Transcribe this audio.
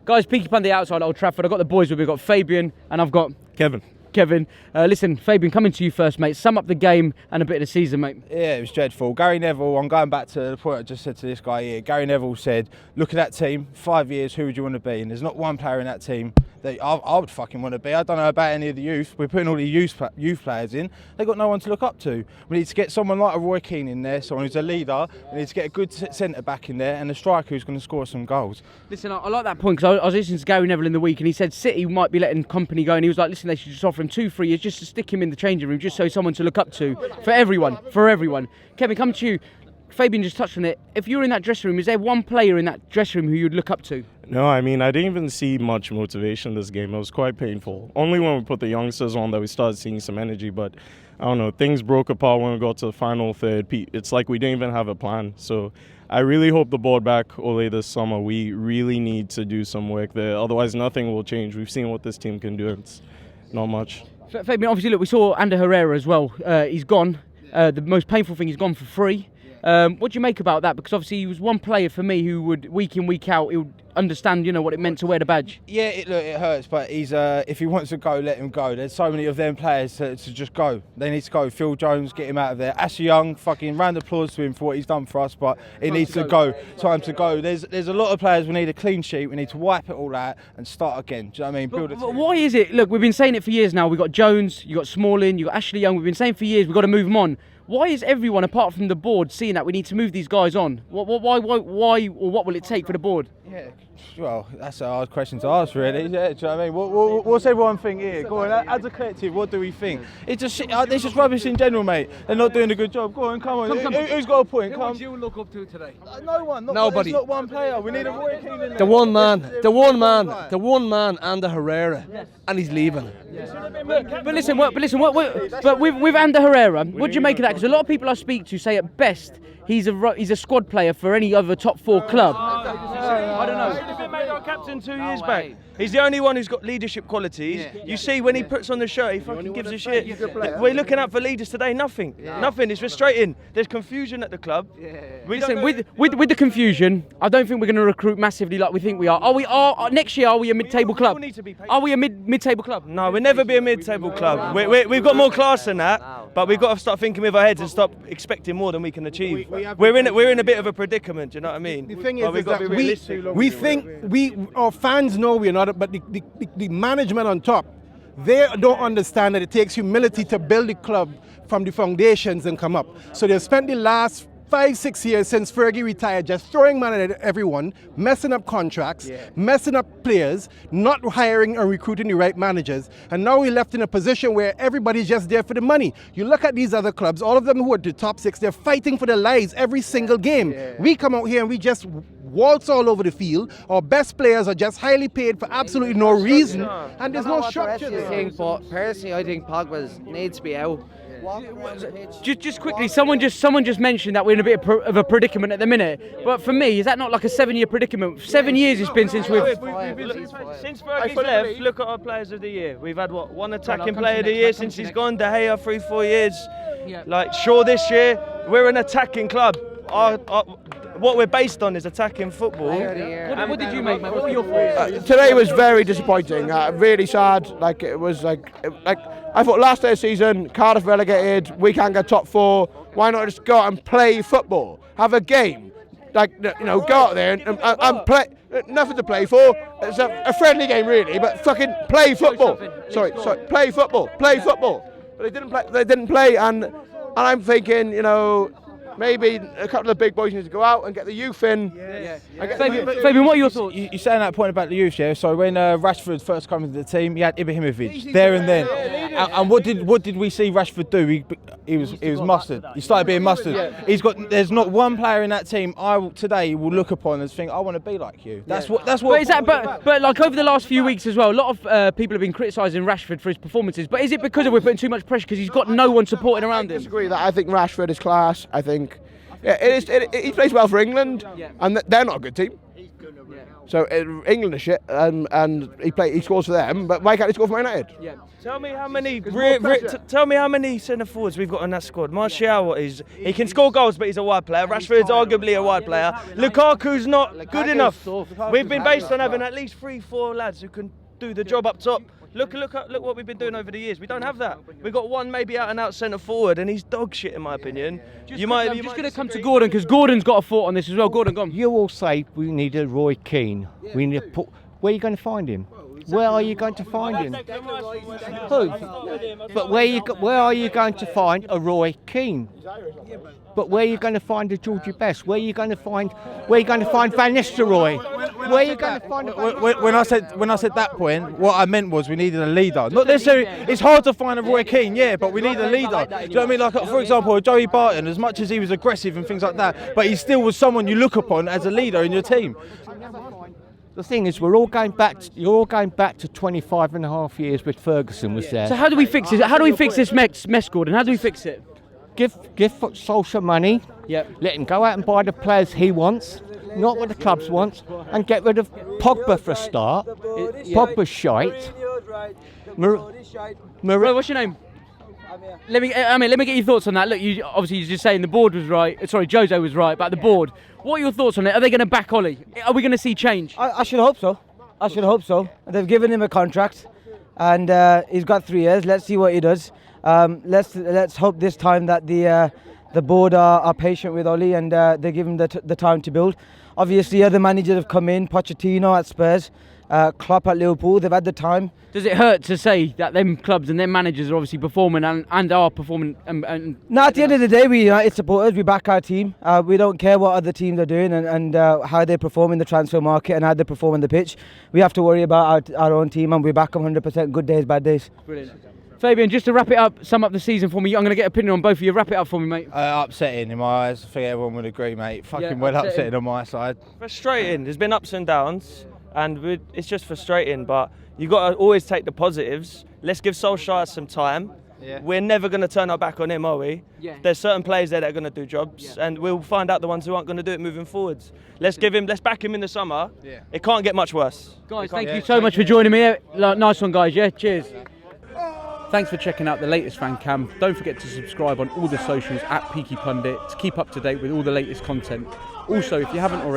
Guys, Peaky Pundit outside Old Trafford. I've got the boys with me. We've got Fabian and I've got Kevin. Listen, Fabian, coming to you first, mate. Sum up the game and a bit of the season, mate. Yeah, it was dreadful. Gary Neville, I'm going back to the point I just said to this guy here. Gary Neville said, look at that team, 5 years, who would you want to be? And there's not one player in that team that I would fucking want to be. I don't know about any of the youth. We're putting all the youth players in. They've got no one to look up to. We need to get someone like a Roy Keane in there, someone who's a leader. We need to get a good centre-back in there and a striker who's going to score some goals. Listen, I like that point because I was listening to Gary Neville in the week and he said City might be letting Company go and he was like, listen, they should just offer him 2-3 years just to stick him in the changing room, just so someone to look up to for everyone. Kevin, come to you. Fabian just touched on it. If you're in that dressing room, is there one player in that dressing room who you'd look up to? No, I mean, I didn't even see much motivation this game. It was quite painful. Only when we put the youngsters on that we started seeing some energy, but I don't know, things broke apart when we got to the final third. It's like we didn't even have a plan. So I really hope the board back Ole this summer. We really need to do some work there. Otherwise, nothing will change. We've seen what this team can do. It's not much. Fabian, obviously, look, we saw Ander Herrera as well. He's gone. The most painful thing, he's gone for free. What do you make about that? Because obviously he was one player for me who would, week in, week out, he would understand, what it meant to wear the badge. Yeah, it hurts, but he's if he wants to go, let him go. There's so many of them players to just go. They need to go. Phil Jones, get him out of there. Ashley Young, fucking round of applause to him for what he's done for us, but he needs to go. Time to go. There's a lot of players. We need a clean sheet. We need to wipe it all out and start again. Do you know what I mean? Build a team. Why is it? Look, we've been saying it for years now. We've got Jones, you've got Smalling, you've got Ashley Young. We've been saying for years we've got to move them on. Why is everyone, apart from the board, seeing that we need to move these guys on? Why, or what will it take for the board? Yeah, well, that's a hard question to ask, really. Yeah, do you know what I mean? What's everyone think here? Go on, as a collective, what do we think? It's just rubbish in general, mate. They're not doing a good job. Go on, come on. Who's got a point? Who would you look up to today? No one. Nobody. Not one player. We need a Roy Keane in there. The one man, Ander Herrera, and he's leaving. But listen, with Ander Herrera, what do you make of that? Because a lot of people I speak to say at best he's a squad player for any other top 4 club. I don't know. He's been made our captain 2 years back. He's the only one who's got leadership qualities. You see when he puts on the shirt, he fucking gives a shit. We're looking out for leaders today. Nothing. It's frustrating. There's confusion at the club. Listen, with the confusion, I don't think we're going to recruit massively like we think we are. Next year, are we a mid-table club? Are we a mid-table club? No, we'll never be a mid-table club. We've got more class than that, but we've got to start thinking with our heads and stop expecting more than we can achieve. We're in a bit of a predicament. Do you know what I mean? The thing is that we think our fans know we're not, but the management on top, they don't understand that it takes humility to build the club from the foundations and come up. So they've spent the last 5-6 years since Fergie retired just throwing money at everyone, messing up contracts, messing up players, not hiring or recruiting the right managers, and now we're left in a position where everybody's just there for the money. You look at these other clubs, all of them who are the top 6, they're fighting for their lives every single game. We come out here and we just waltz all over the field. Our best players are just highly paid for absolutely no reason, and there's no structure there. But personally, I think Pogba needs to be out. Just quickly, someone just mentioned that we're in a bit of a predicament at the minute. But for me, is that not like a 7-year predicament? 7 years it's been since we've... Since Fergie's left, look at our players of the year. We've had one attacking player of the year since he's gone. De Gea 3-4 years. Like Shaw this year. We're an attacking club. What we're based on is attacking football. What did you make, mate? What were your thoughts? Today was very disappointing. Really sad. It was like I thought last day of the season, Cardiff relegated. We can't get top 4. Why not just go out and play football? Have a game. Go out there and play. Nothing to play for. It's a friendly game, really, but fucking play football. Sorry, play football. Play football. But they didn't play, and I'm thinking, maybe a couple of the big boys need to go out and get the youth in. Fabian, what are your thoughts? You're saying that point about the youth, yeah? So when Rashford first came into the team, he had Ibrahimovic there and then. And what did we see Rashford do? He was mustard. He started being mustard. There's not one player in that team today will look upon and think, I want to be like you. That's what. But like over the last few weeks as well, a lot of people have been criticising Rashford for his performances. But is it because we're putting too much pressure because he's got no one supporting around him? I disagree that. I think Rashford is class. I think he plays well for England, and they're not a good team. So England are shit, and he scores for them. But why can't he score for Man United? Yeah. Tell me how many tell me how many centre forwards we've got in that squad. Martial he can score goals, but he's a wide player. Rashford's arguably a wide player. Lukaku's not good enough. We've been based on having at least 3-4 lads who can do the job up top. Look what we've been doing over the years. We don't have that. We've got one maybe out and out centre forward, and he's dog shit in my opinion. I'm just going to come to Gordon because Gordon's got a thought on this as well. Gordon, go on. You all say we need a Roy Keane. We need to put. Where are you going to find him? Where are you going to find him? Who? But where are you going to find a Roy Keane? But where are you going to find a Georgie Best? Where are you going to find Van Nistelrooy? Where are you going to find when I said that point, what I meant was we needed a leader. Not necessarily. It's hard to find a Roy Keane, yeah, but we need a leader. Do you know what I mean? Like, for example, Joey Barton. As much as he was aggressive and things like that, but he still was someone you look upon as a leader in your team. The thing is, you're all going back to 25 and a half years with Ferguson was there. So how do we fix this? How do we fix this mess, Gordon? How do we fix it? Give Solskjaer money. Yep. Let him go out and buy the players he wants, not what the clubs want, and get rid of Pogba for a start. Pogba's shite. Well, what's your name? Let me get your thoughts on that. Look, you're just saying the board was right. Sorry, Jose was right about the board. What are your thoughts on it? Are they going to back Ollie? Are we going to see change? I should hope so. They've given him a contract, and he's got 3 years. Let's see what he does. Let's hope this time that the board are patient with Ollie and they give him the time to build. Obviously, other managers have come in. Pochettino at Spurs, Klopp at Liverpool. They've had the time. Does it hurt to say that them clubs and them managers are obviously performing and are performing? No, at the end of the day, we United supporters, we back our team. We don't care what other teams are doing and how they perform in the transfer market and how they perform on the pitch. We have to worry about our own team, and we back them 100%. Good days, bad days. Brilliant. Fabian, just to wrap it up, sum up the season for me. I'm going to get an opinion on both of you. Wrap it up for me, mate. Upsetting in my eyes. I think everyone would agree, mate. Fucking upsetting on my side. Frustrating. There's been ups and downs, and it's just frustrating. But you got to always take the positives. Let's give Solskjaer some time. Yeah. We're never going to turn our back on him, are we? Yeah. There's certain players there that are going to do jobs, and we'll find out the ones who aren't going to do it moving forwards. Let's back him in the summer. Yeah. It can't get much worse. Guys, thank you so much for joining me. Nice one, guys. Yeah, cheers. Thanks for checking out the latest Fancam. Don't forget to subscribe on all the socials at Peaky Pundit to keep up to date with all the latest content. Also, if you haven't already,